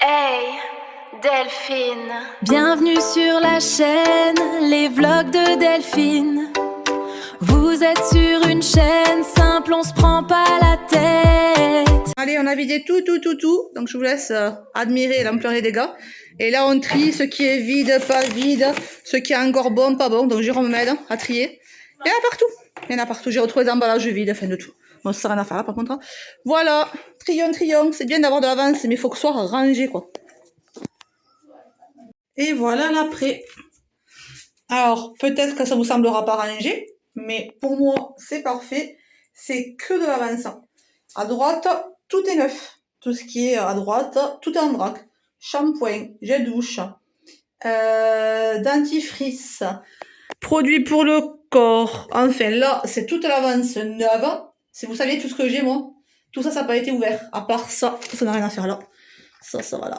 Hey, Delphine. Bienvenue sur la chaîne, les vlogs de Delphine. Vous êtes sur une chaîne simple, on se prend pas la tête. Allez, on a vidé tout. Donc je vous laisse admirer l'ampleur des dégâts. Et là, on trie ce qui est vide, pas vide, ce qui est encore bon, pas bon. Donc Jérôme m'aide à trier. Il y en a partout. Il y en a partout. J'ai retrouvé des emballages vides, enfin de tout. Bon, ça sert à rien à faire là, par contre. Voilà. Trions. C'est bien d'avoir de l'avance, mais il faut que ce soit rangé, quoi. Et voilà l'après. Alors, peut-être que ça vous semblera pas rangé, mais pour moi, c'est parfait. C'est que de l'avance. À droite, tout est neuf. Tout ce qui est à droite, tout est en vrac. Shampoing, gel douche, dentifrice, produits pour le corps. Enfin, là, c'est toute l'avance neuve. Si vous saviez tout ce que j'ai, moi, tout ça, ça n'a pas été ouvert. À part ça, ça n'a rien à faire là. Ça va là.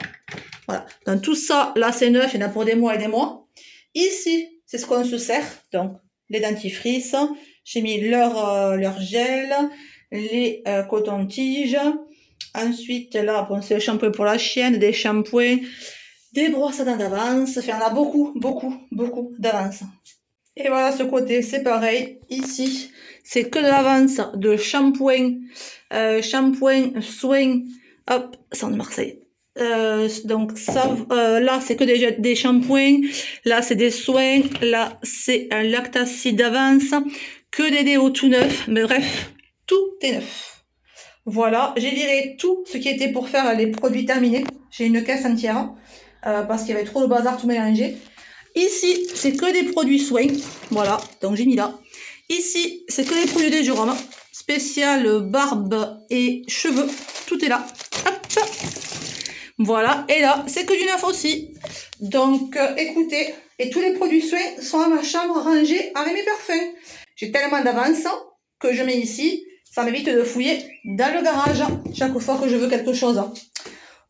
Voilà. Donc, tout ça, là, c'est neuf. Il y en a pour des mois et des mois. Ici, c'est ce qu'on se sert. Donc, les dentifrices. J'ai mis leur gel, les cotons-tiges. Ensuite, là, bon, c'est le shampoing pour la chienne, des shampoings, des brosses à dents d'avance. Enfin, on a beaucoup d'avance. Et voilà, ce côté, c'est pareil. Ici, c'est que de l'avance de shampoing, soin, hop, ça de Marseille. Donc ça, là c'est que des shampoings, là c'est des soins, là c'est un lactacide d'avance, que des déos tout neufs, mais bref, tout est neuf. Voilà, j'ai viré tout ce qui était pour faire les produits terminés. J'ai une caisse entière, parce qu'il y avait trop de bazar tout mélangé. Ici, c'est que des produits soins, voilà, donc j'ai mis là. Ici, c'est que des produits de Jérôme, spécial barbe et cheveux, tout est là. Hop. Voilà, et là, c'est que du neuf aussi. Donc, écoutez, et tous les produits soins sont à ma chambre rangés avec mes parfums. J'ai tellement d'avance que je mets ici. Ça m'évite de fouiller dans le garage chaque fois que je veux quelque chose.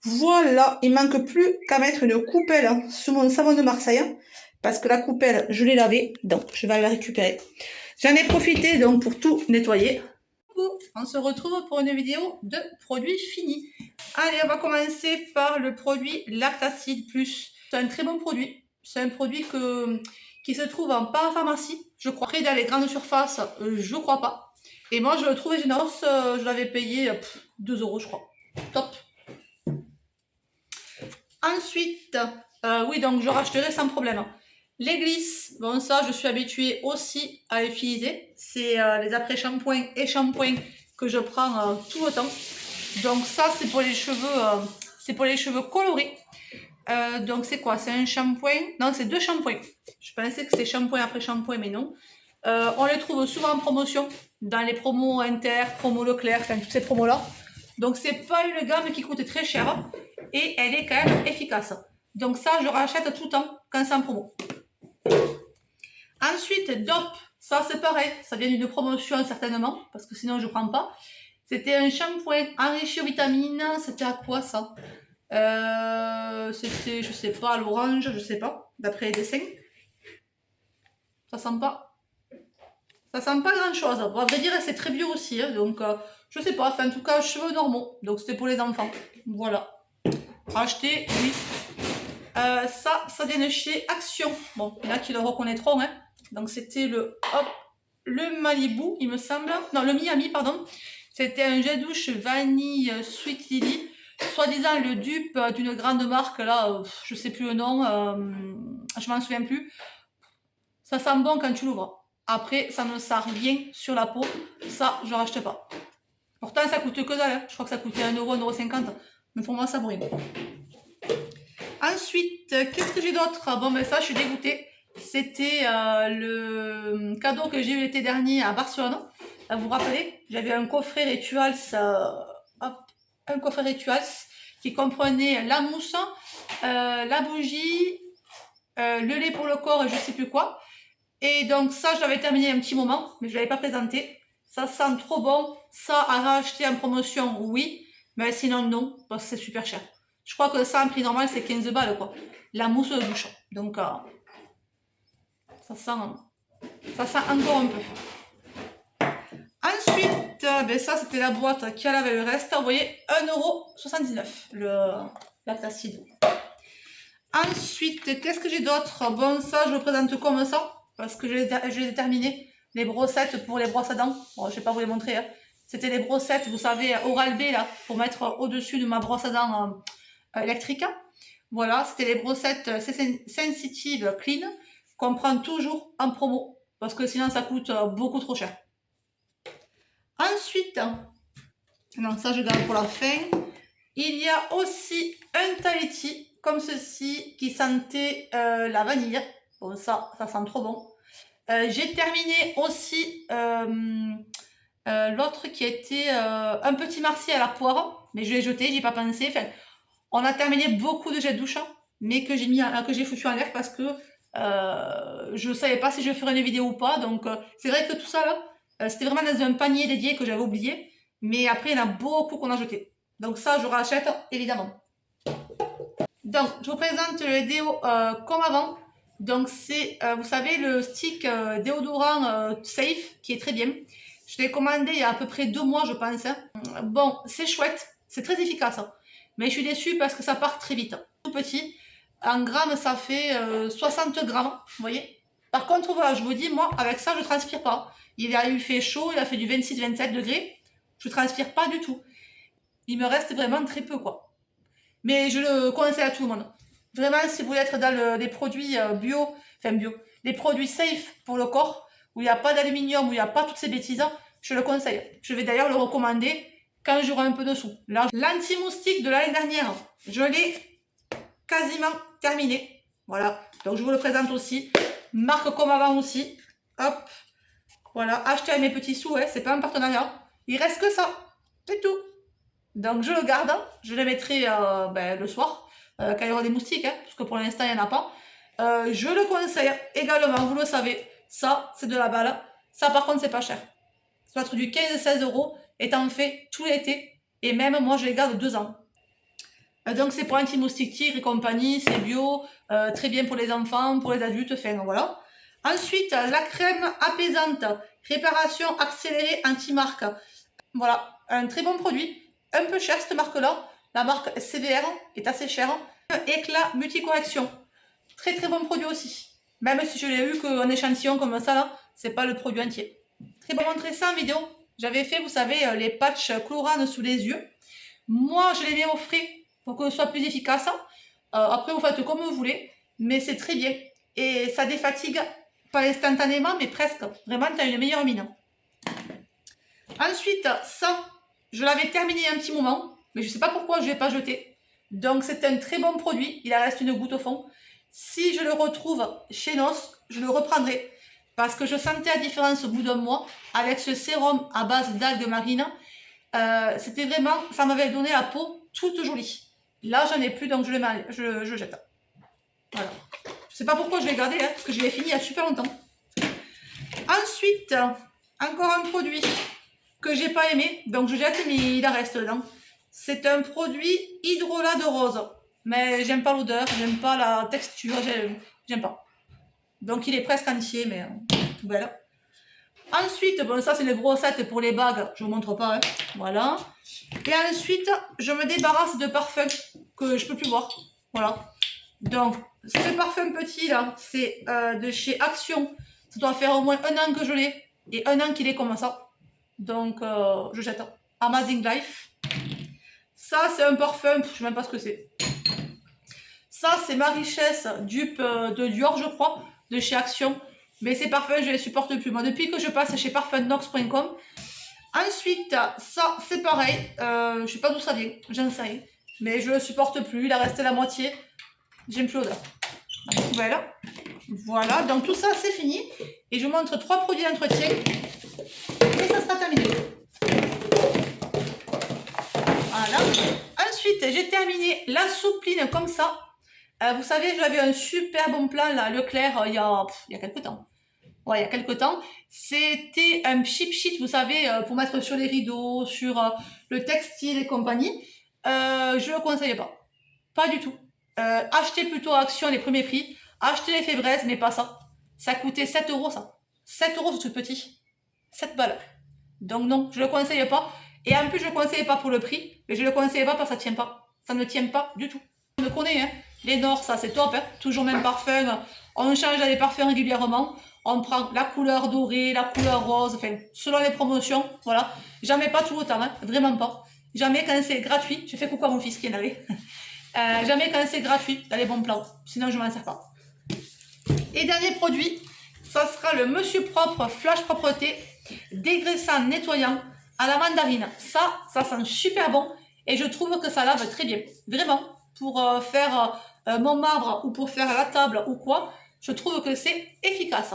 Voilà, il manque plus qu'à mettre une coupelle sous mon savon de Marseille. Parce que la coupelle, je l'ai lavée, donc je vais la récupérer. J'en ai profité donc pour tout nettoyer. On se retrouve pour une vidéo de produits finis. Allez, on va commencer par le produit Lactacide Plus. C'est un très bon produit. C'est un produit qui se trouve en parapharmacie, je crois. Après, dans les grandes surfaces, je crois pas. Et moi, je le trouvais génial. Je l'avais payé 2 €, je crois. Top. Ensuite, oui, donc je racheterai sans problème. Les glisses, bon ça je suis habituée aussi à utiliser. C'est les après-shampoings et shampoings que je prends tout le temps. Donc ça c'est pour les cheveux colorés. Donc c'est quoi? C'est un shampoing? Non, c'est 2 shampoings. Je pensais que c'était shampoing après shampoing, mais non. On les trouve souvent en promotion dans les promos Inter, promo Leclerc, enfin toutes ces promos là. Donc c'est pas une gamme qui coûte très cher et elle est quand même efficace. Donc ça je rachète tout le temps quand c'est en promo. Ensuite, DOP, ça c'est pareil, ça vient d'une promotion certainement, parce que sinon je prends pas. C'était un shampoing enrichi aux vitamines, c'était à quoi ça? C'était, je sais pas, à l'orange, je sais pas, d'après les dessins. Ça sent pas grand chose. Bon, à vrai dire, c'est très vieux aussi, hein, donc je sais pas, enfin en tout cas, cheveux normaux, donc c'était pour les enfants. Voilà. Acheter, oui. Ça vient de chez Action. Bon, il y en a qui le reconnaîtront, hein. Donc c'était le Malibu, il me semble. Non, le Miami, pardon. C'était un gel douche vanille Sweet Lily. Soi-disant le dupe d'une grande marque, là, je sais plus le nom, je m'en souviens plus. Ça sent bon quand tu l'ouvres. Après, ça ne sert rien sur la peau. Ça, je rachète pas. Pourtant, ça coûte que dalle, hein. Je crois que ça coûtait 1 €, 1,50 €. Mais pour moi, ça brûle. Ensuite, qu'est-ce que j'ai d'autre? Bon, ben ça, je suis dégoûtée. C'était le cadeau que j'ai eu l'été dernier à Barcelone. Vous vous rappelez? J'avais un coffret Rituals, qui comprenait la mousse, la bougie, le lait pour le corps et je sais plus quoi. Et donc ça, je l'avais terminé un petit moment, mais je ne l'avais pas présenté. Ça sent trop bon. Ça, à racheter en promotion, oui. Mais sinon, non, parce que c'est super cher. Je crois que ça, en prix normal, c'est 15 balles, quoi. La mousse de douche. Donc, ça sent encore un peu. Ensuite, ben ça, c'était la boîte qui allait avec le reste. Vous voyez, 1,79 €. lactacide. Ensuite, qu'est-ce que j'ai d'autre? Bon, ça, je le présente comme ça, parce que je les ai terminés. Les brossettes pour les brosses à dents. Bon, je vais pas vous les montrer. Hein. C'était les brossettes, vous savez, Oral-B, là, pour mettre au-dessus de ma brosse à dents électrique. Voilà, c'était les brossettes Sensitive Clean, qu'on prend toujours en promo, parce que sinon, ça coûte beaucoup trop cher. Ensuite, non, ça, je garde pour la fin. Il y a aussi un Tahiti, comme ceci, qui sentait la vanille. Bon, ça sent trop bon. J'ai terminé aussi l'autre qui était un petit marcy à la poire, mais je l'ai jeté, j'y ai pas pensé. Enfin, on a terminé beaucoup de gel douche, mais que j'ai foutu en l'air parce que je ne savais pas si je ferais une vidéo ou pas. Donc, c'est vrai que tout ça là, c'était vraiment dans un panier dédié que j'avais oublié. Mais après, il y en a beaucoup qu'on a jeté. Donc ça, je rachète, évidemment. Donc, je vous présente le déo comme avant. Donc, c'est, vous savez, le stick déodorant Safe, qui est très bien. Je l'ai commandé il y a à peu près 2 mois, je pense. Hein. Bon, c'est chouette, c'est très efficace. Hein. Mais je suis déçue parce que ça part très vite. Tout petit. En grammes, ça fait 60 grammes, vous voyez. Par contre, voilà, je vous dis, moi, avec ça, je ne transpire pas. Il a eu fait chaud, il a fait du 26-27 degrés. Je ne transpire pas du tout. Il me reste vraiment très peu, quoi. Mais je le conseille à tout le monde. Vraiment, si vous voulez être dans les produits bio, les produits safe pour le corps, où il n'y a pas d'aluminium, où il n'y a pas toutes ces bêtises, je le conseille. Je vais d'ailleurs le recommander quand j'aurai un peu de sous. Là, l'anti-moustique de l'année dernière, je l'ai quasiment terminé. Voilà, donc je vous le présente aussi. Marque comme avant aussi. Hop, voilà, acheté à mes petits sous, hein, c'est pas un partenariat. Il reste que ça, c'est tout. Donc je le garde, je le mettrai le soir, quand il y aura des moustiques, hein, parce que pour l'instant il n'y en a pas. Je le conseille également, vous le savez, ça c'est de la balle. Ça par contre c'est pas cher. Ça doit être du 15-16 € et t'en fais tout l'été. Et même moi je les garde 2 ans. Donc c'est pour anti-moustique tigre et compagnie, c'est bio, très bien pour les enfants, pour les adultes, enfin voilà. Ensuite, la crème apaisante, réparation accélérée anti-marque. Voilà, un très bon produit. Un peu cher cette marque-là. La marque CVR est assez chère. Éclat multicorrection. Très très bon produit aussi. Même si je l'ai eu qu'en échantillon comme ça là, c'est pas le produit entier. Très bon, montrer ça en vidéo. J'avais fait, vous savez, les patchs colorants sous les yeux. Moi, je les mets au frais pour que ce soit plus efficace. Après, vous faites comme vous voulez, mais c'est très bien. Et ça défatigue, pas instantanément, mais presque. Vraiment, tu as une meilleure mine. Ensuite, ça, je l'avais terminé il y a un petit moment, mais je ne sais pas pourquoi je ne l'ai pas jeté. Donc, c'est un très bon produit. Il en reste une goutte au fond. Si je le retrouve chez Nos, je le reprendrai. Parce que je sentais la différence au bout d'un mois avec ce sérum à base d'algues marines. C'était vraiment, ça m'avait donné la peau toute jolie. Là, j'en ai plus, donc je le jette. Voilà. Je ne sais pas pourquoi je l'ai gardé, hein, parce que je l'ai fini il y a super longtemps. Ensuite, encore un produit que j'ai pas aimé, donc je jette, mais il en reste dedans. C'est un produit hydrolat de rose. Mais j'aime pas l'odeur, j'aime pas la texture, j'aime pas. Donc il est presque entier, mais voilà. Ensuite, bon, ça c'est les brossettes pour les bagues, je vous montre pas, hein. Voilà. Et ensuite, je me débarrasse de parfums que je peux plus boire. Voilà. Donc, ce parfum petit là, c'est de chez Action. Ça doit faire au moins 1 an que je l'ai et 1 an qu'il est comme ça. Donc, je jette. Amazing Life. Ça, c'est un parfum, je sais même pas ce que c'est. Ça, c'est ma richesse dupe de Dior, je crois, de chez Action. Mais ces parfums, je les supporte plus. Moi, depuis que je passe chez parfumnox.com. Ensuite, ça, c'est pareil. Je sais pas d'où ça vient, j'en sais rien. Mais je le supporte plus, il a resté la moitié. J'aime plus l'odeur. Voilà. Voilà, donc tout ça, c'est fini. Et je vous montre 3 produits d'entretien. Et ça sera terminé. Voilà. Ensuite, j'ai terminé la soupline comme ça. Vous savez, j'avais un super bon plan là, Leclerc, il y a quelques temps. Ouais, il y a quelques temps. C'était un cheap sheet, vous savez, pour mettre sur les rideaux, sur le textile et compagnie. Je ne le conseille pas. Pas du tout. Achetez plutôt à Action les premiers prix. Achetez les Fébreze, mais pas ça. Ça coûtait 7 € ça. 7 € ce truc petit. 7 balles. Donc non, je ne le conseille pas. Et en plus, je ne le conseille pas pour le prix. Mais je ne le conseille pas parce que ça ne tient pas. Ça ne tient pas du tout. On le connaît, hein. Les Nord, ça c'est top, hein. Toujours même parfum. On change les parfums régulièrement. On prend la couleur dorée, la couleur rose, enfin, selon les promotions, voilà. Jamais pas tout le temps, hein. Vraiment pas. Jamais quand c'est gratuit. Je fais coucou à mon fils qui est navré. Jamais quand c'est gratuit, dans les bons plans. Sinon, je m'en sers pas. Et dernier produit, ça sera le Monsieur Propre Flash Propreté dégraissant nettoyant à la mandarine. Ça sent super bon et je trouve que ça lave très bien. Vraiment, pour faire mon marbre ou pour faire la table ou quoi, je trouve que c'est efficace.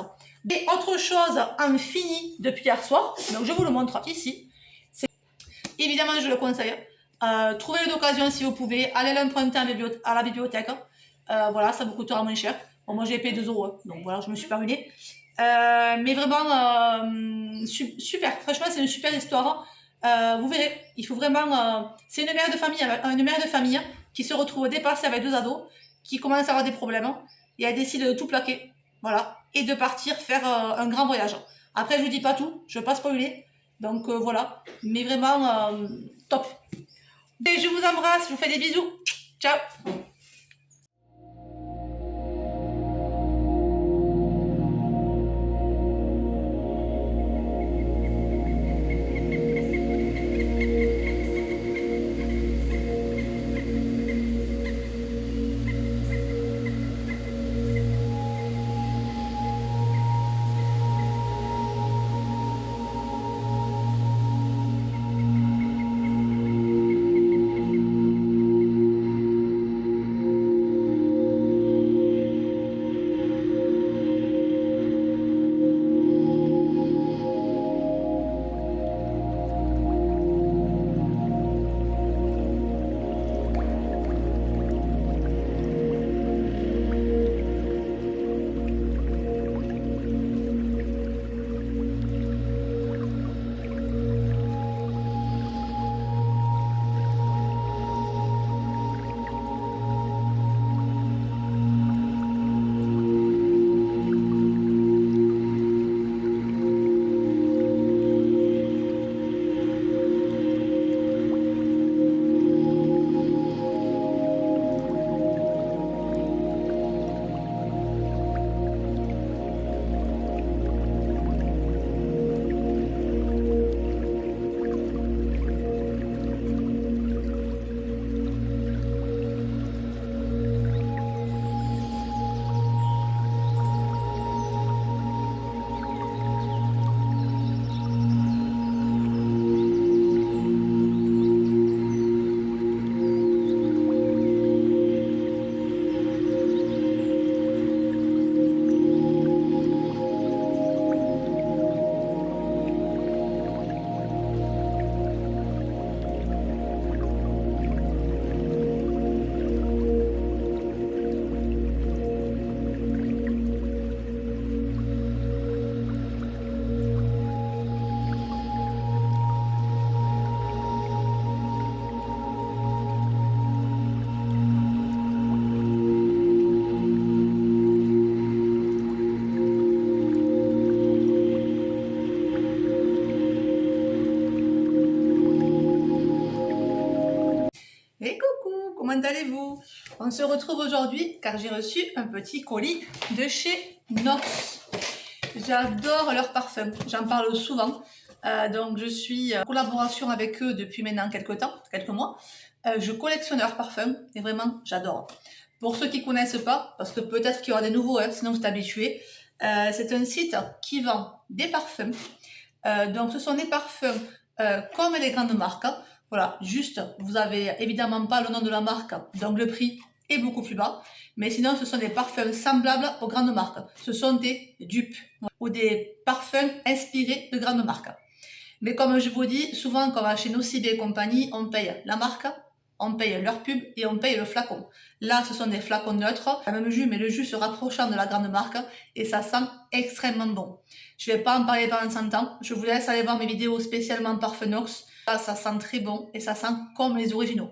Et autre chose en fini depuis hier soir, donc je vous le montre ici. Évidemment, je le conseille. Trouvez-le d'occasion si vous pouvez. Allez l'emprunter à la bibliothèque. Voilà, ça vous coûtera moins cher. Bon, moi, j'ai payé 2 €. Donc voilà, je me suis pas ruinée. Mais vraiment, super. Franchement, c'est une super histoire. Vous verrez, il faut vraiment... c'est une mère de famille qui se retrouve dépassée avec 2 ados, qui commence à avoir des problèmes. Et elle décide de tout plaquer. Voilà. Et de partir faire un grand voyage. Après, je vous dis pas tout. Je ne veux pas spoiler. Donc voilà. Mais vraiment, top. Et je vous embrasse. Je vous fais des bisous. Ciao. Comment allez-vous? On se retrouve aujourd'hui car j'ai reçu un petit colis de chez Nox. J'adore leur parfum, j'en parle souvent. Donc je suis en collaboration avec eux depuis maintenant quelques mois. Je collectionne leurs parfums et vraiment j'adore. Pour ceux qui ne connaissent pas, parce que peut-être qu'il y aura des nouveaux, hein, sinon vous êtes habitués, c'est un site qui vend des parfums. Donc ce sont des parfums comme les grandes marques. Voilà, juste, vous avez évidemment pas le nom de la marque, donc le prix est beaucoup plus bas. Mais sinon, ce sont des parfums semblables aux grandes marques. Ce sont des dupes ou des parfums inspirés de grandes marques. Mais comme je vous dis, souvent quand on va chez Nocib et compagnie, on paye la marque, on paye leur pub et on paye le flacon. Là, ce sont des flacons neutres, le même jus, mais le jus se rapprochant de la grande marque et ça sent extrêmement bon. Je ne vais pas en parler pendant 100 ans, je vous laisse aller voir mes vidéos spécialement Parfum Nox. Ça sent très bon et ça sent comme les originaux.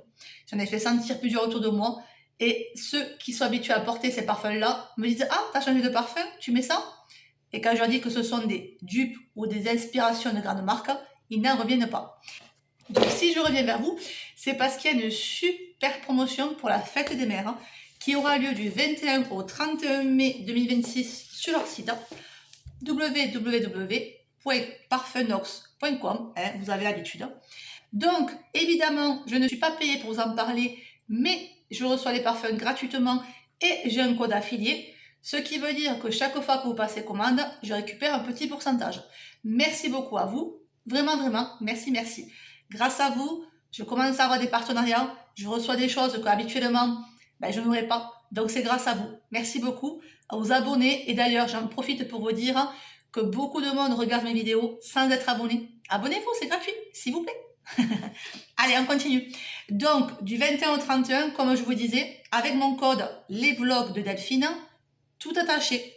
J'en ai fait sentir plusieurs autour de moi et ceux qui sont habitués à porter ces parfums-là me disent « Ah, t'as changé de parfum, tu mets ça ?» Et quand je leur dis que ce sont des dupes ou des inspirations de grandes marques, ils n'en reviennent pas. Donc si je reviens vers vous, c'est parce qu'il y a une super super promotion pour la fête des mères qui aura lieu du 21 au 31 mai 2026 sur leur site www.parfumnox.com, vous avez l'habitude. Donc, évidemment, je ne suis pas payée pour vous en parler, mais je reçois les parfums gratuitement et j'ai un code affilié, ce qui veut dire que chaque fois que vous passez commande, je récupère un petit pourcentage. Merci beaucoup à vous, vraiment, vraiment, merci, merci. Grâce à vous, je commence à avoir des partenariats, je reçois des choses que habituellement, je n'aurais pas. Donc, c'est grâce à vous. Merci beaucoup aux abonnés. Et d'ailleurs, j'en profite pour vous dire que beaucoup de monde regarde mes vidéos sans être abonné. Abonnez-vous, c'est gratuit, s'il vous plaît. Allez, on continue. Donc, du 21 au 31, comme je vous disais, avec mon code les vlogs de Delphine, tout attaché,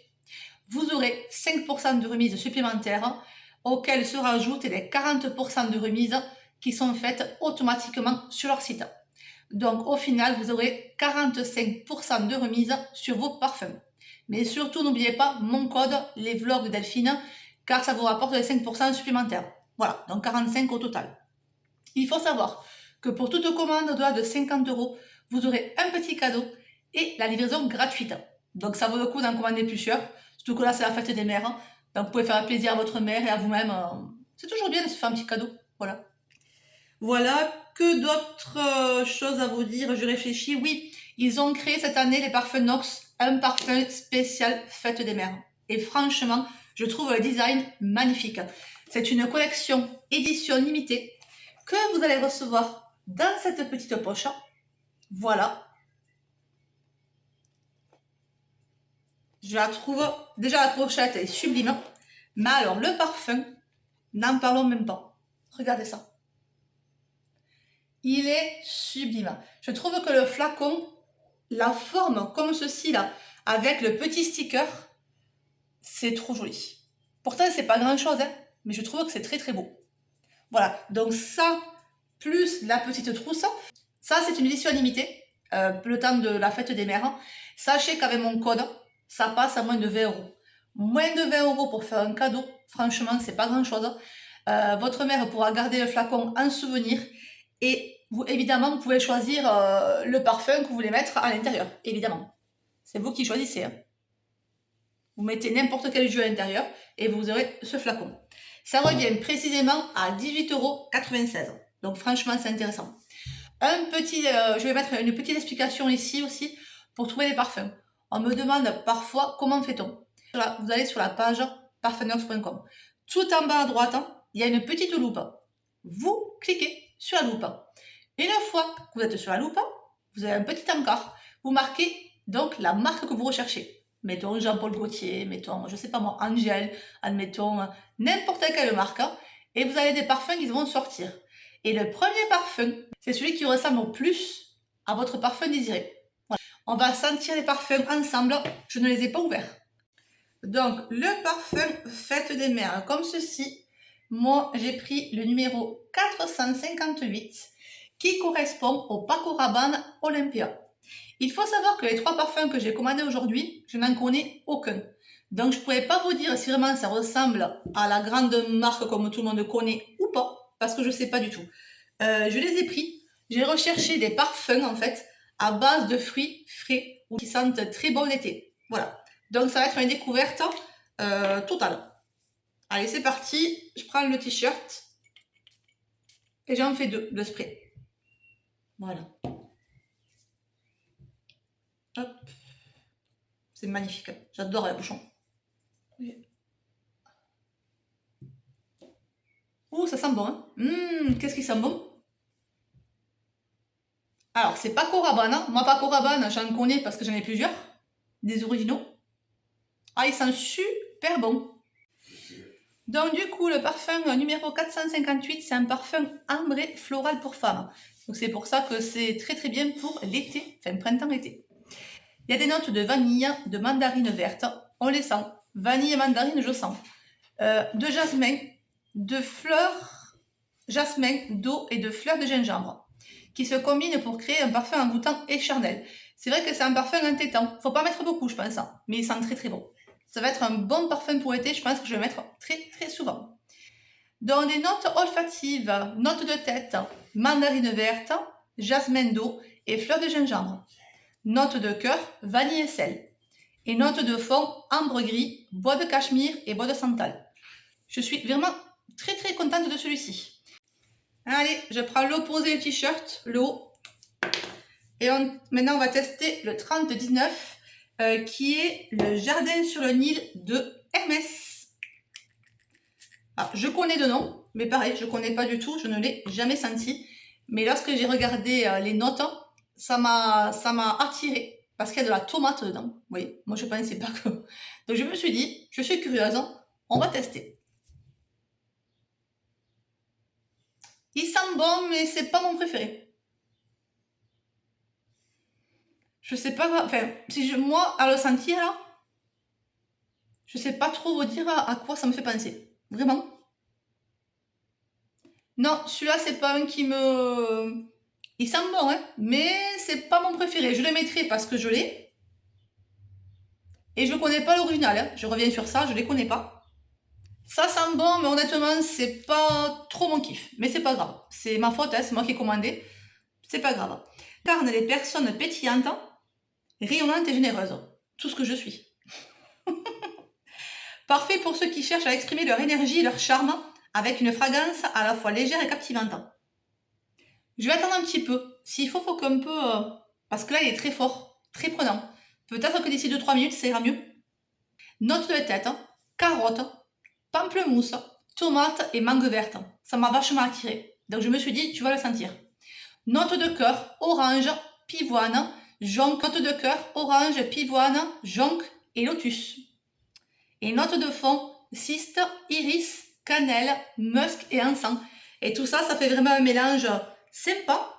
vous aurez 5% de remise supplémentaire auxquelles se rajoutent les 40% de remise qui sont faites automatiquement sur leur site. Donc, au final, vous aurez 45% de remise sur vos parfums. Mais surtout, n'oubliez pas mon code les vlogs de Delphine, car ça vous rapporte les 5% supplémentaires. Voilà, donc 45 au total. Il faut savoir que pour toute commande au-delà de 50 €, vous aurez un petit cadeau et la livraison gratuite. Donc ça vaut le coup d'en commander plusieurs, surtout que là c'est la fête des mères. Donc vous pouvez faire plaisir à votre mère et à vous-même. C'est toujours bien de se faire un petit cadeau. Voilà. Voilà, que d'autres choses à vous dire? Je réfléchis. Oui, ils ont créé cette année les parfums Nox, un parfum spécial fête des mères. Et franchement, je trouve le design magnifique. C'est une collection édition limitée que vous allez recevoir dans cette petite poche. Voilà. Je la trouve, déjà la pochette est sublime. Mais alors le parfum, n'en parlons même pas. Regardez ça. Il est sublime. Je trouve que le flacon, la forme comme ceci là, avec le petit sticker, c'est trop joli. Pourtant c'est pas grand chose, mais je trouve que c'est très très beau. Voilà, donc ça, plus la petite trousse, ça c'est une édition limitée, le temps de la fête des mères. Sachez qu'avec mon code, ça passe à moins de 20 €. Moins de 20 € pour faire un cadeau, franchement, c'est pas grand chose. Votre mère pourra garder le flacon en souvenir et vous, évidemment, vous pouvez choisir le parfum que vous voulez mettre à l'intérieur, évidemment. C'est vous qui choisissez. Vous mettez n'importe quel jus à l'intérieur et vous aurez ce flacon. Ça revient précisément à 18,96 €. Donc franchement, c'est intéressant. Je vais mettre une petite explication ici aussi pour trouver les parfums. On me demande parfois comment fait-on. Vous allez sur la page parfumnox.com. Tout en bas à droite, il y a une petite loupe. Vous cliquez sur la loupe. Et une fois que vous êtes sur la loupe, vous avez un petit encart. Vous marquez donc la marque que vous recherchez. Mettons Jean-Paul Gaultier, mettons, je sais pas moi, Angèle, admettons, n'importe quelle marque. Et vous avez des parfums qui vont sortir. Et le premier parfum, c'est celui qui ressemble le plus à votre parfum désiré. Voilà. On va sentir les parfums ensemble. Je ne les ai pas ouverts. Donc, le parfum Fête des Mères, comme ceci. Moi, j'ai pris le numéro 458 qui correspond au Paco Rabanne Olympia. Il faut savoir que les 3 parfums que j'ai commandés aujourd'hui, je n'en connais aucun. Donc, je ne pourrais pas vous dire si vraiment ça ressemble à la grande marque comme tout le monde connaît ou pas, parce que je ne sais pas du tout. Je les ai pris. J'ai recherché des parfums, en fait, à base de fruits frais ou qui sentent très bon l'été. Voilà. Donc, ça va être une découverte totale. Allez, c'est parti. Je prends le t-shirt et j'en fais 2 de spray. Voilà. Hop. C'est magnifique. J'adore les bouchons. Ouh, ça sent bon. Hein. Qu'est-ce qui sent bon? Alors, c'est Paco Rabanne. Moi, Paco Rabanne, j'en connais parce que j'en ai plusieurs. Des originaux. Ah, ils sentent super bon. Donc, du coup, le parfum numéro 458, c'est un parfum ambré floral pour femmes. Donc, c'est pour ça que c'est très très bien pour l'été, enfin printemps-été. Il y a des notes de vanille, de mandarine verte, on les sent. Vanille et mandarine, je sens. De jasmin, de fleurs, jasmin, d'eau et de fleurs de gingembre, qui se combinent pour créer un parfum en goûtant écharnel. C'est vrai que c'est un parfum entêtant. Faut pas mettre beaucoup, je pense, mais il sent très très bon. Ça va être un bon parfum pour l'été, je pense que je vais le mettre très très souvent. Dans les notes olfatives, notes de tête, mandarine verte, jasmin d'eau et fleur de gingembre. Note de cœur, vanille et sel. Et note de fond, ambre gris, bois de cachemire et bois de santal. Je suis vraiment très très contente de celui-ci. Allez, je prends l'opposé du t-shirt, le haut. Et maintenant on va tester le 3019 qui est le jardin sur le Nil de Hermès. Alors, je connais de nom, mais pareil, je ne connais pas du tout, je ne l'ai jamais senti. Mais lorsque j'ai regardé les notes, ça m'a attiré parce qu'il y a de la tomate dedans. Vous voyez, moi je ne pensais pas que... Donc je me suis dit, je suis curieuse, on va tester. Il sent bon, mais c'est pas mon préféré. Je sais pas, enfin, si moi, à le sentir là, je sais pas trop vous dire à quoi ça me fait penser. Vraiment. Non, celui-là, c'est pas un qui me... Il sent bon, hein, mais c'est pas mon préféré. Je le mettrai parce que je l'ai. Et je connais pas l'original, hein. Je reviens sur ça, je les connais pas. Ça sent bon, mais honnêtement, c'est pas trop mon kiff. Mais c'est pas grave. C'est ma faute, hein, c'est moi qui ai commandé. C'est pas grave. Carne les personnes pétillantes, rayonnantes et généreuses. Tout ce que je suis. Parfait pour ceux qui cherchent à exprimer leur énergie et leur charme avec une fragrance à la fois légère et captivante. Je vais attendre un petit peu. S'il faut qu'un peu... parce que là, il est très fort, très prenant. Peut-être que d'ici 2-3 minutes, ça ira mieux. Note de tête, carotte, pamplemousse, tomate et mangue verte. Ça m'a vachement attiré. Donc je me suis dit, tu vas le sentir. Note de cœur, orange, pivoine, jonc. Note de cœur, orange, pivoine, jonc et lotus. Et note de fond, cyste, iris, cannelle, musc et encens. Et tout ça, ça fait vraiment un mélange sympa,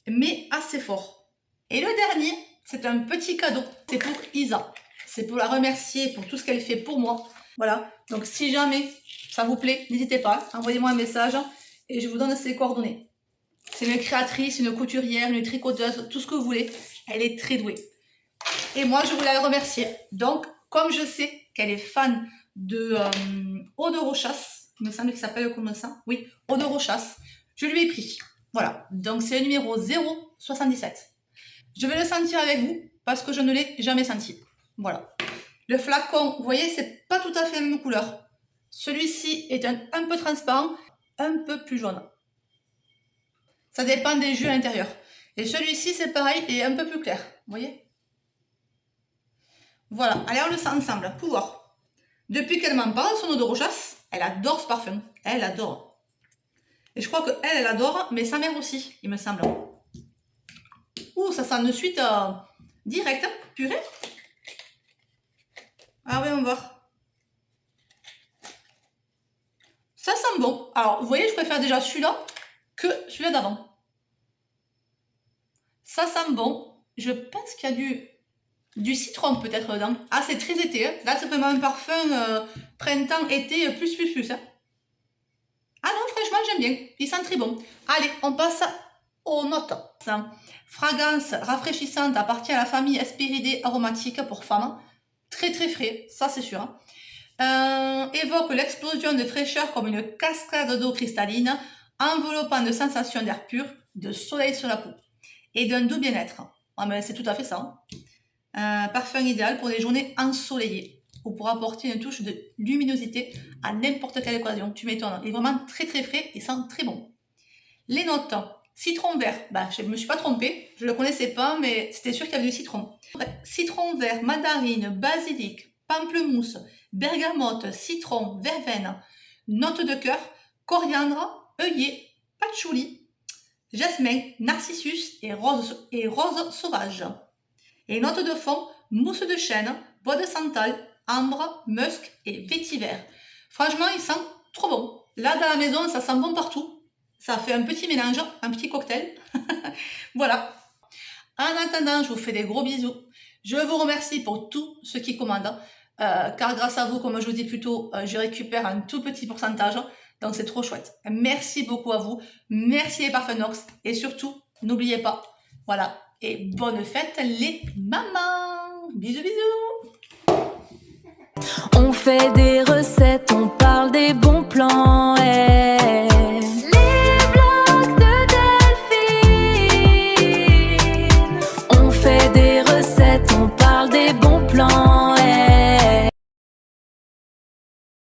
mais assez fort. Et le dernier, c'est un petit cadeau. C'est pour Isa. C'est pour la remercier pour tout ce qu'elle fait pour moi. Voilà. Donc, si jamais ça vous plaît, n'hésitez pas. Envoyez-moi un message et je vous donne ses coordonnées. C'est une créatrice, une couturière, une tricoteuse, tout ce que vous voulez. Elle est très douée. Et moi, je voulais la remercier. Donc, comme je sais qu'elle est fan de Eau de Rochas, il me semble qu'il s'appelle comme ça. Oui, Eau de Rochas. Je lui ai pris. Voilà. Donc, c'est le numéro 077. Je vais le sentir avec vous parce que je ne l'ai jamais senti. Voilà. Le flacon, vous voyez, c'est pas tout à fait la même couleur. Celui-ci est un peu transparent, un peu plus jaune. Ça dépend des jus à l'intérieur. Et celui-ci, c'est pareil, et un peu plus clair. Vous voyez? Voilà. Allez, on le sent ensemble. Pouvoir. Depuis qu'elle m'en parle, son Eau de Rochas, elle adore ce parfum. Elle adore. Et je crois qu'elle adore, mais sa mère aussi, il me semble. Ouh, ça sent de suite direct, hein, purée. Ah oui, on va voir. Ça sent bon. Alors, vous voyez, je préfère déjà celui-là que celui-là d'avant. Ça sent bon. Je pense qu'il y a du citron peut-être dedans. Ah, c'est très été. Hein. Là, c'est vraiment un parfum printemps-été plus. Hein. Ah non, franchement, j'aime bien. Il sent très bon. Allez, on passe aux notes. Fragrance rafraîchissante appartient à la famille Hesperidae aromatique pour femmes. Très très frais, ça c'est sûr. Évoque l'explosion de fraîcheur comme une cascade d'eau cristalline, enveloppant de sensations d'air pur, de soleil sur la peau et d'un doux bien-être. Ah, mais c'est tout à fait ça. Parfum idéal pour des journées ensoleillées ou pour apporter une touche de luminosité à n'importe quelle occasion. Tu m'étonnes. Il est vraiment très très frais et sent très bon. Les notes. Citron vert, je ne me suis pas trompée, je ne le connaissais pas, mais c'était sûr qu'il y avait du citron. Citron vert, mandarine, basilic, pamplemousse, bergamote, citron, verveine, note de cœur, coriandre, œillet, patchouli, jasmin, narcissus et rose sauvage. Et note de fond, mousse de chêne, bois de santal, ambre, musc et vétiver. Franchement, il sent trop bon. Là, dans la maison, ça sent bon partout. Ça fait un petit mélange, un petit cocktail. Voilà. En attendant, je vous fais des gros bisous. Je vous remercie pour tous ceux qui commandent. Car grâce à vous, comme je vous dis plus tôt, je récupère un tout petit pourcentage. Donc c'est trop chouette. Merci beaucoup à vous. Merci les parfums Nox. Et surtout, n'oubliez pas. Voilà. Et bonne fête les mamans. Bisous, bisous. On fait des recettes, on parle des bons plans. Les vlogs de Delphine. blanc.